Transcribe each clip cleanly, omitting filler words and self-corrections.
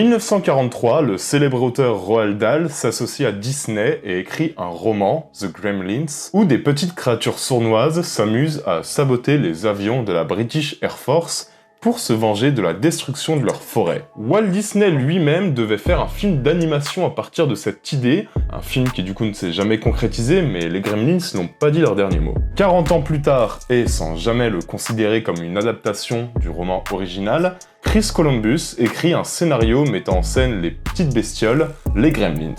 1943, le célèbre auteur Roald Dahl s'associe à Disney et écrit un roman, The Gremlins, où des petites créatures sournoises s'amusent à saboter les avions de la British Air Force pour se venger de la destruction de leur forêt. Walt Disney lui-même devait faire un film d'animation à partir de cette idée, un film qui du coup ne s'est jamais concrétisé, mais les Gremlins n'ont pas dit leur dernier mot. 40 ans plus tard, et sans jamais le considérer comme une adaptation du roman original, Chris Columbus écrit un scénario mettant en scène les petites bestioles, les Gremlins.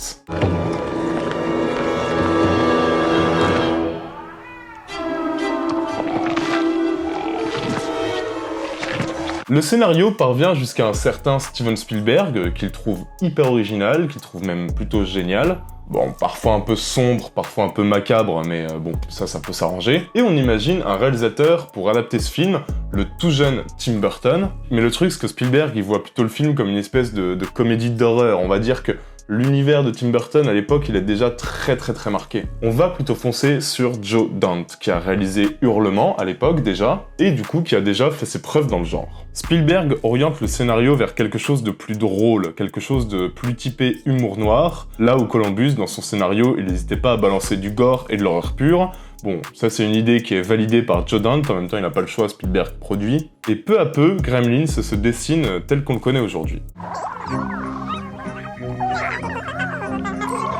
Le scénario parvient jusqu'à un certain Steven Spielberg, qu'il trouve hyper original, qu'il trouve même plutôt génial. Bon, parfois un peu sombre, parfois un peu macabre, mais bon, ça peut s'arranger. Et on imagine un réalisateur pour adapter ce film, le tout jeune Tim Burton. Mais le truc, c'est que Spielberg, il voit plutôt le film comme une espèce de comédie d'horreur. On va dire que l'univers de Tim Burton, à l'époque, il est déjà très marqué. On va plutôt foncer sur Joe Dante, qui a réalisé Hurlement, à l'époque déjà, et du coup qui a déjà fait ses preuves dans le genre. Spielberg oriente le scénario vers quelque chose de plus drôle, quelque chose de plus typé humour noir, là où Columbus, dans son scénario, il n'hésitait pas à balancer du gore et de l'horreur pure. Bon, ça c'est une idée qui est validée par Joe Dante, en même temps il n'a pas le choix, Spielberg produit. Et peu à peu, Gremlins se dessine tel qu'on le connaît aujourd'hui.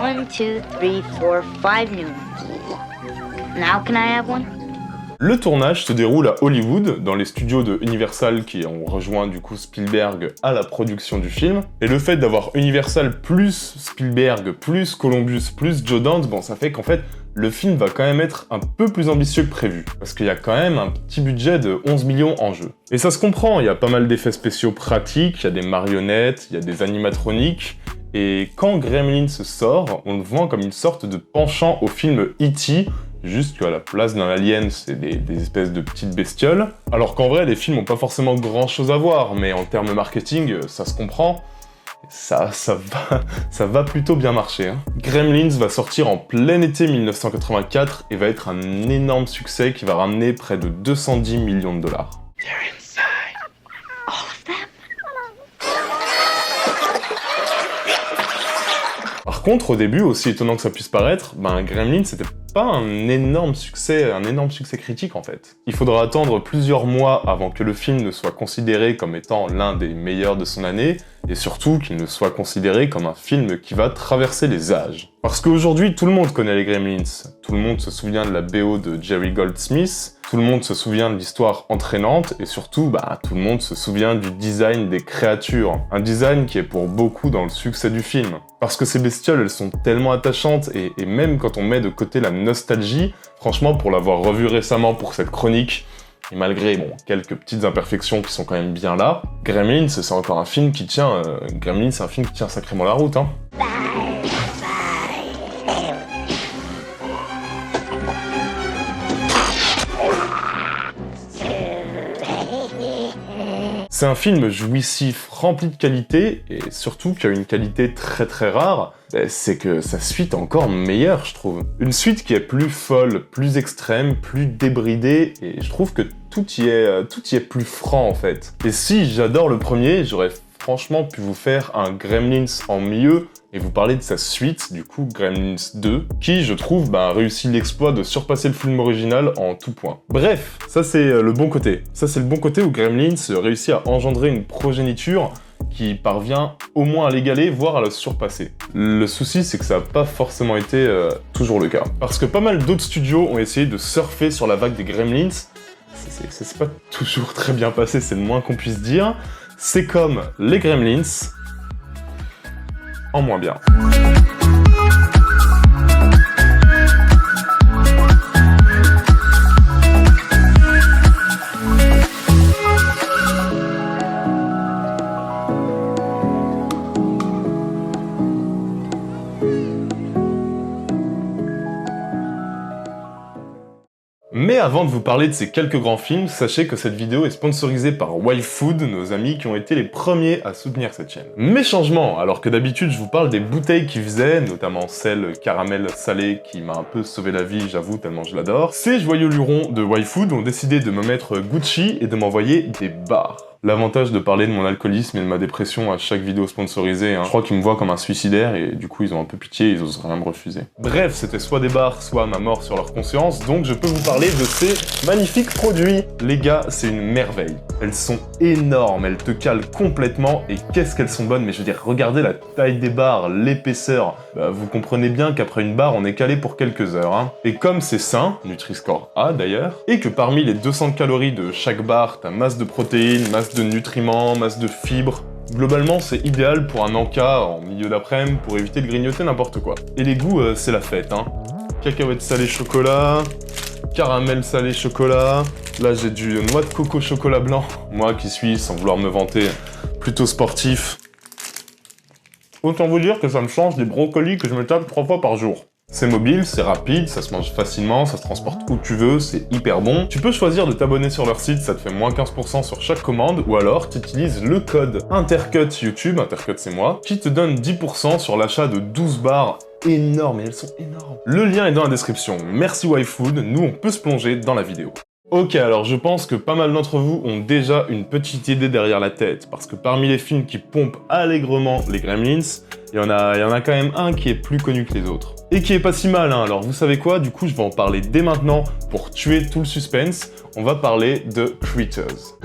1, 2, 3, 4, 5 noons. Now can I have one? Le tournage se déroule à Hollywood, dans les studios de Universal qui ont rejoint du coup Spielberg à la production du film. Et le fait d'avoir Universal plus Spielberg, plus Columbus, plus Joe Dante, bon ça fait qu'en fait le film va quand même être un peu plus ambitieux que prévu. Parce qu'il y a quand même un petit budget de 11 millions en jeu. Et ça se comprend, il y a pas mal d'effets spéciaux pratiques, il y a des marionnettes, il y a des animatroniques. Et quand Gremlins sort, on le vend comme une sorte de penchant au film E.T., juste qu'à la place d'un alien, c'est des espèces de petites bestioles. Alors qu'en vrai, les films n'ont pas forcément grand chose à voir, mais en termes marketing, ça se comprend. Ça va plutôt bien marcher. Hein. Gremlins va sortir en plein été 1984 et va être un énorme succès qui va ramener près de 210 millions de dollars. Par contre, au début, aussi étonnant que ça puisse paraître, Gremlins c'était pas un énorme succès critique en fait. Il faudra attendre plusieurs mois avant que le film ne soit considéré comme étant l'un des meilleurs de son année, et surtout qu'il ne soit considéré comme un film qui va traverser les âges. Parce qu'aujourd'hui, tout le monde connaît les Gremlins, tout le monde se souvient de la BO de Jerry Goldsmith, tout le monde se souvient de l'histoire entraînante, et surtout, tout le monde se souvient du design des créatures. Un design qui est pour beaucoup dans le succès du film. Parce que ces bestioles, elles sont tellement attachantes, et même quand on met de côté la nostalgie, franchement, pour l'avoir revu récemment pour cette chronique, et malgré, quelques petites imperfections qui sont quand même bien là, Gremlins, c'est encore un film qui tient... Gremlins, c'est un film qui tient sacrément la route, hein. C'est un film jouissif, rempli de qualité, et surtout qui a une qualité très rare, c'est que sa suite est encore meilleure, je trouve. Une suite qui est plus folle, plus extrême, plus débridée, et je trouve que tout y est plus franc en fait. Et si j'adore le premier, j'aurais franchement pu vous faire un Gremlins en mieux, et vous parler de sa suite, du coup Gremlins 2, qui, je trouve, a réussi l'exploit de surpasser le film original en tout point. Bref, ça c'est le bon côté. Ça c'est le bon côté où Gremlins réussit à engendrer une progéniture qui parvient au moins à l'égaler, voire à le surpasser. Le souci, c'est que ça n'a pas forcément été toujours le cas. Parce que pas mal d'autres studios ont essayé de surfer sur la vague des Gremlins. C'est pas toujours très bien passé, c'est le moins qu'on puisse dire. C'est comme les Gremlins, en moins bien. Mais avant de vous parler de ces quelques grands films, sachez que cette vidéo est sponsorisée par Wild Food, nos amis qui ont été les premiers à soutenir cette chaîne. Mais changement, alors que d'habitude je vous parle des bouteilles qu'ils faisaient, notamment celle caramel salé qui m'a un peu sauvé la vie, j'avoue, tellement je l'adore, ces joyeux lurons de Wild Food ont décidé de me mettre Gucci et de m'envoyer des bars. L'avantage de parler de mon alcoolisme et de ma dépression à chaque vidéo sponsorisée, hein. Je crois qu'ils me voient comme un suicidaire et du coup ils ont un peu pitié, ils osent rien me refuser. Bref, c'était soit des bars, soit ma mort sur leur conscience, donc je peux vous parler de ces magnifiques produits. Les gars, c'est une merveille. Elles sont énormes, elles te calent complètement et qu'est-ce qu'elles sont bonnes, mais je veux dire, regardez la taille des barres, l'épaisseur. Bah, vous comprenez bien qu'après une barre, on est calé pour quelques heures, hein. Et comme c'est sain, Nutri-Score A d'ailleurs, et que parmi les 200 calories de chaque barre, t'as masse de protéines, masse de nutriments, masse de fibres. Globalement, c'est idéal pour un encas en milieu d'après-midi pour éviter de grignoter n'importe quoi. Et les goûts, c'est la fête, hein. Cacahuètes salées chocolat, caramel salé chocolat. Là, j'ai du noix de coco chocolat blanc. Moi qui suis, sans vouloir me vanter, plutôt sportif. Autant vous dire que ça me change des brocolis que je me tape 3 fois par jour. C'est mobile, c'est rapide, ça se mange facilement, ça se transporte où tu veux, c'est hyper bon. Tu peux choisir de t'abonner sur leur site, ça te fait moins 15% sur chaque commande, ou alors tu utilises le code Intercut YouTube, Intercut c'est moi, qui te donne 10% sur l'achat de 12 barres énormes, et elles sont énormes. Le lien est dans la description. Merci YFood, nous on peut se plonger dans la vidéo. Ok, alors je pense que pas mal d'entre vous ont déjà une petite idée derrière la tête, parce que parmi les films qui pompent allègrement les Gremlins, il y en a quand même un qui est plus connu que les autres. Et qui est pas si mal, hein. Alors vous savez quoi, du coup je vais en parler dès maintenant pour tuer tout le suspense. On va parler de Critters.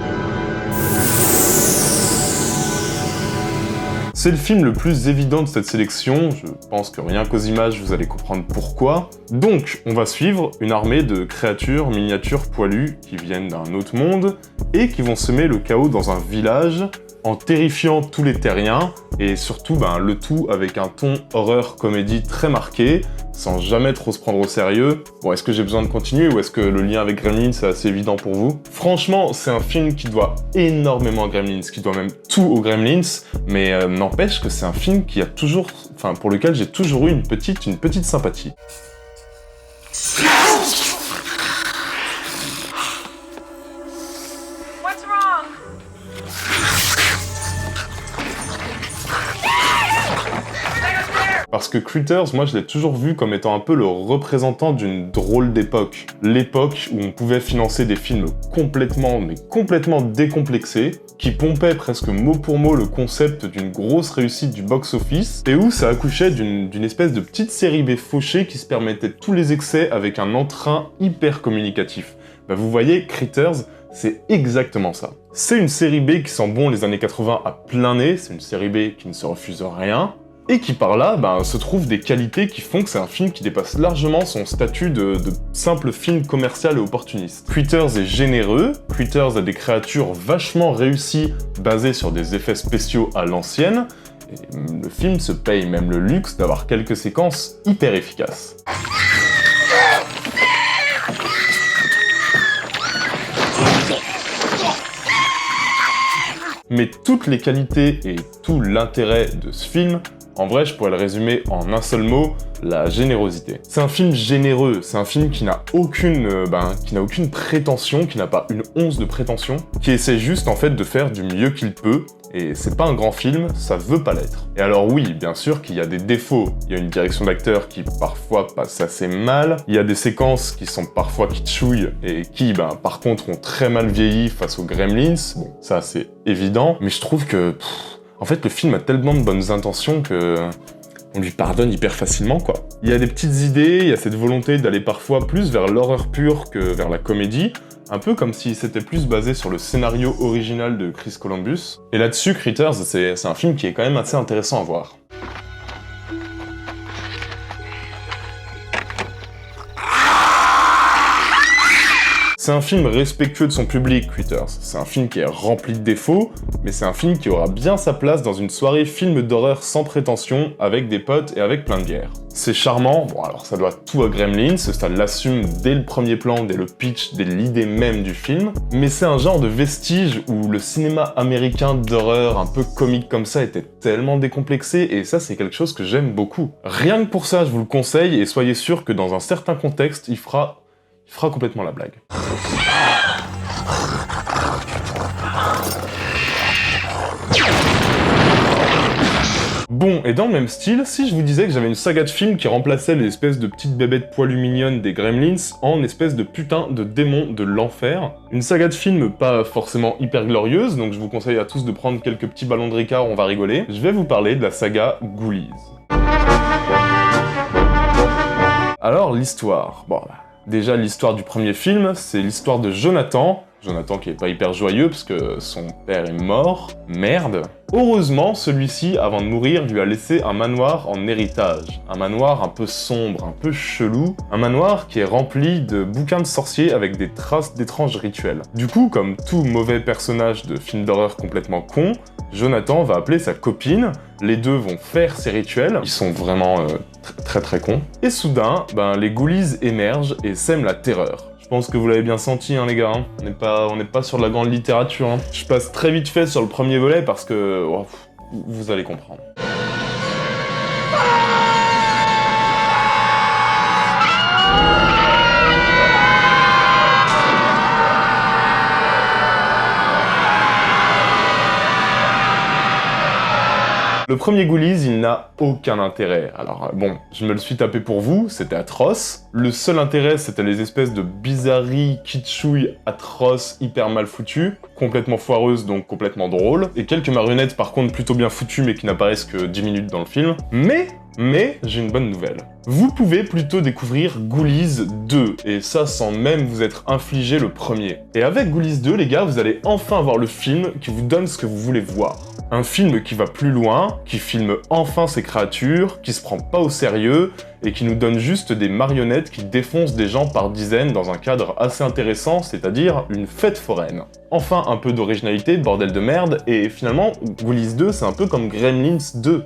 C'est le film le plus évident de cette sélection, je pense que rien qu'aux images vous allez comprendre pourquoi. Donc, on va suivre une armée de créatures miniatures poilues qui viennent d'un autre monde et qui vont semer le chaos dans un village en terrifiant tous les terriens et surtout le tout avec un ton horreur-comédie très marqué, sans jamais trop se prendre au sérieux. Bon, est-ce que j'ai besoin de continuer ou est-ce que le lien avec Gremlins c'est assez évident pour vous? Franchement, c'est un film qui doit énormément à Gremlins, qui doit même tout aux Gremlins, mais n'empêche que c'est un film qui a toujours, pour lequel j'ai toujours eu une petite sympathie. Parce que Critters, moi je l'ai toujours vu comme étant un peu le représentant d'une drôle d'époque. L'époque où on pouvait financer des films complètement décomplexés, qui pompaient presque mot pour mot le concept d'une grosse réussite du box-office, et où ça accouchait d'une espèce de petite série B fauchée qui se permettait tous les excès avec un entrain hyper communicatif. Bah vous voyez, Critters, c'est exactement ça. C'est une série B qui sent bon les années 80 à plein nez, c'est une série B qui ne se refuse rien, et qui par là se trouvent des qualités qui font que c'est un film qui dépasse largement son statut de simple film commercial et opportuniste. Critters est généreux, Critters a des créatures vachement réussies basées sur des effets spéciaux à l'ancienne, et le film se paye même le luxe d'avoir quelques séquences hyper efficaces. Mais toutes les qualités et tout l'intérêt de ce film, en vrai, je pourrais le résumer en un seul mot, la générosité. C'est un film généreux, c'est un film qui n'a aucune prétention, qui n'a pas une once de prétention, qui essaie juste en fait de faire du mieux qu'il peut, et c'est pas un grand film, ça veut pas l'être. Et alors oui, bien sûr qu'il y a des défauts, il y a une direction d'acteur qui parfois passe assez mal, il y a des séquences qui sont parfois kitschouilles, et qui par contre ont très mal vieilli face aux Gremlins, bon ça c'est évident, mais je trouve que... En fait, le film a tellement de bonnes intentions que on lui pardonne hyper facilement, quoi. Il y a des petites idées, il y a cette volonté d'aller parfois plus vers l'horreur pure que vers la comédie, un peu comme si c'était plus basé sur le scénario original de Chris Columbus. Et là-dessus, Critters, c'est un film qui est quand même assez intéressant à voir. C'est un film respectueux de son public, Critters. C'est un film qui est rempli de défauts, mais c'est un film qui aura bien sa place dans une soirée film d'horreur sans prétention, avec des potes et avec plein de bière. C'est charmant, bon alors ça doit tout à Gremlins, ça l'assume dès le premier plan, dès le pitch, dès l'idée même du film, mais c'est un genre de vestige où le cinéma américain d'horreur un peu comique comme ça était tellement décomplexé, et ça c'est quelque chose que j'aime beaucoup. Rien que pour ça, je vous le conseille, et soyez sûr que dans un certain contexte, il fera complètement la blague. Bon, et dans le même style, si je vous disais que j'avais une saga de films qui remplaçait l'espèce de petite bébête poilue mignonne des Gremlins en espèce de putain de démon de l'enfer, une saga de films pas forcément hyper glorieuse, donc je vous conseille à tous de prendre quelques petits ballons de Ricard, on va rigoler, je vais vous parler de la saga Ghoulies. Alors, l'histoire. Bon, déjà, l'histoire du premier film, c'est l'histoire de Jonathan qui est pas hyper joyeux parce que son père est mort. Merde. Heureusement, celui-ci, avant de mourir, lui a laissé un manoir en héritage. Un manoir un peu sombre, un peu chelou. Un manoir qui est rempli de bouquins de sorciers avec des traces d'étranges rituels. Du coup, comme tout mauvais personnage de film d'horreur complètement con, Jonathan va appeler sa copine, les deux vont faire ces rituels, ils sont vraiment très cons. Et soudain, les Ghoulies émergent et sèment la terreur. Je pense que vous l'avez bien senti, hein, les gars. Hein. On n'est pas sur de la grande littérature. Hein. Je passe très vite fait sur le premier volet parce que vous allez comprendre. Le premier Ghoulies, il n'a aucun intérêt. Alors bon, je me le suis tapé pour vous, c'était atroce. Le seul intérêt, c'était les espèces de bizarreries kitschouilles atroces, hyper mal foutues, complètement foireuses, donc complètement drôles. Et quelques marionnettes par contre plutôt bien foutues, mais qui n'apparaissent que 10 minutes dans le film. Mais j'ai une bonne nouvelle. Vous pouvez plutôt découvrir Ghoulies 2, et ça sans même vous être infligé le premier. Et avec Ghoulies 2, les gars, vous allez enfin voir le film qui vous donne ce que vous voulez voir. Un film qui va plus loin, qui filme enfin ses créatures, qui se prend pas au sérieux, et qui nous donne juste des marionnettes qui défoncent des gens par dizaines dans un cadre assez intéressant, c'est-à-dire une fête foraine. Enfin, un peu d'originalité, bordel de merde, et finalement, Ghoulies 2, c'est un peu comme Gremlins 2.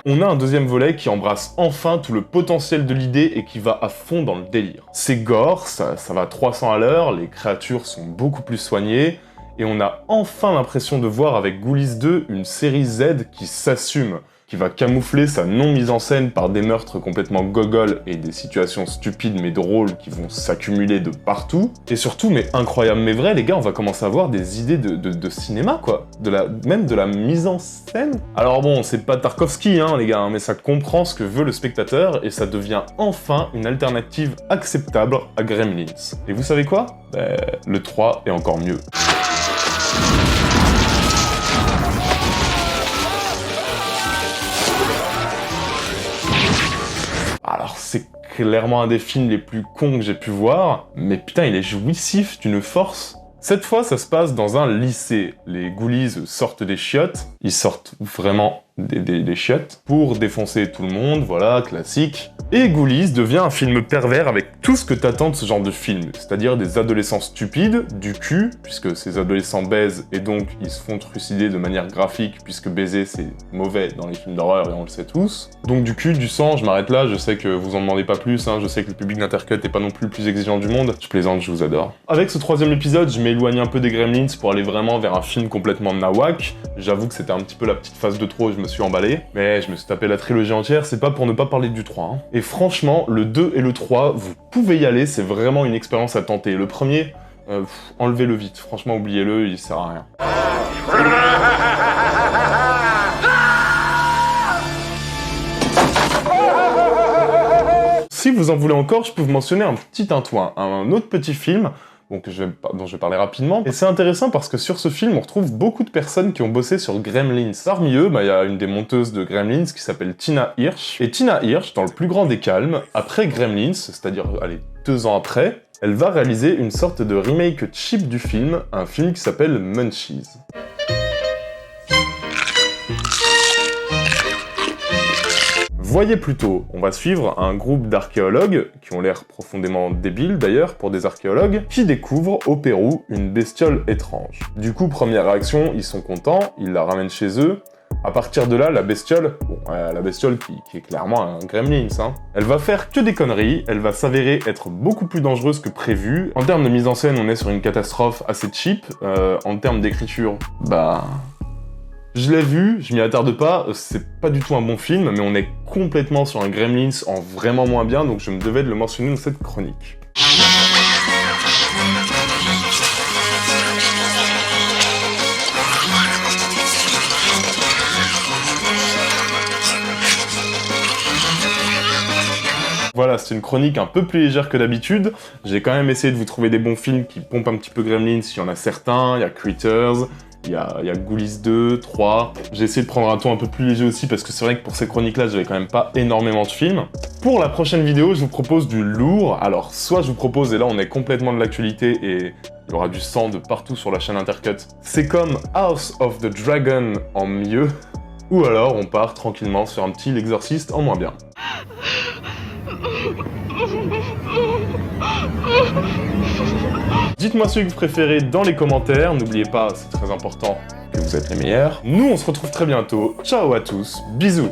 On a un deuxième volet qui embrasse enfin tout le potentiel de l'idée et qui va à fond dans le délire. C'est gore, ça va 300 à l'heure, les créatures sont beaucoup plus soignées, et on a enfin l'impression de voir avec Ghoulies 2 une série Z qui s'assume, qui va camoufler sa non-mise en scène par des meurtres complètement gogol et des situations stupides mais drôles qui vont s'accumuler de partout. Et surtout, mais incroyable mais vrai, les gars, on va commencer à avoir des idées de cinéma, quoi. Même de la mise en scène. Alors bon, c'est pas Tarkovsky, hein, les gars, mais ça comprend ce que veut le spectateur et ça devient enfin une alternative acceptable à Gremlins. Et vous savez quoi ? Le 3 est encore mieux. Alors c'est clairement un des films les plus cons que j'ai pu voir, mais putain il est jouissif d'une force. Cette fois ça se passe dans un lycée. Les Ghoulies sortent des chiottes, ils sortent vraiment des chiottes, pour défoncer tout le monde, voilà, classique. Et Ghoulies devient un film pervers avec tout ce que t'attends de ce genre de film, c'est-à-dire des adolescents stupides, du cul, puisque ces adolescents baisent et donc ils se font trucider de manière graphique, puisque baiser c'est mauvais dans les films d'horreur et on le sait tous. Donc du cul, du sang, je m'arrête là, je sais que vous en demandez pas plus, hein, je sais que le public d'Intercut est pas non plus le plus exigeant du monde, je plaisante, je vous adore. Avec ce troisième épisode, je m'éloigne un peu des Gremlins pour aller vraiment vers un film complètement nawak. J'avoue que c'était un petit peu la petite phase de trop, je me suis emballé, mais je me suis tapé la trilogie entière, c'est pas pour ne pas parler du 3. Hein. Et franchement, le 2 et le 3, vous pouvez y aller, c'est vraiment une expérience à tenter. Le premier, enlevez-le vite, franchement oubliez-le, il sert à rien. Si vous en voulez encore, je peux vous mentionner un petit tintouin, un autre petit film, dont je vais parler rapidement. Et c'est intéressant parce que sur ce film, on retrouve beaucoup de personnes qui ont bossé sur Gremlins. Parmi eux, il y a une des monteuses de Gremlins qui s'appelle Tina Hirsch. Et Tina Hirsch, dans le plus grand des calmes, après Gremlins, c'est-à-dire, 2 ans après, elle va réaliser une sorte de remake cheap du film, un film qui s'appelle Munchies. Voyez plutôt, on va suivre un groupe d'archéologues, qui ont l'air profondément débiles d'ailleurs pour des archéologues, qui découvrent au Pérou une bestiole étrange. Du coup, première réaction, ils sont contents, ils la ramènent chez eux. À partir de là, la bestiole qui est clairement un Gremlins, hein, elle va faire que des conneries, elle va s'avérer être beaucoup plus dangereuse que prévu. En termes de mise en scène, on est sur une catastrophe assez cheap. En termes d'écriture, Je l'ai vu, je m'y attarde pas, c'est pas du tout un bon film, mais on est complètement sur un Gremlins en vraiment moins bien, donc je me devais de le mentionner dans cette chronique. Voilà, c'est une chronique un peu plus légère que d'habitude. J'ai quand même essayé de vous trouver des bons films qui pompent un petit peu Gremlins, il y en a certains, il y a Critters, il y a Ghoulies 2, 3... J'ai essayé de prendre un ton un peu plus léger aussi parce que c'est vrai que pour ces chroniques-là, j'avais quand même pas énormément de films. Pour la prochaine vidéo, je vous propose du lourd. Alors, soit je vous propose, et là on est complètement de l'actualité et il y aura du sang de partout sur la chaîne Intercut, c'est comme House of the Dragon en mieux, ou alors on part tranquillement sur un petit L'Exorciste en moins bien. Dites-moi celui que vous préférez dans les commentaires, n'oubliez pas, c'est très important, que vous êtes les meilleurs. Nous, on se retrouve très bientôt. Ciao à tous, bisous.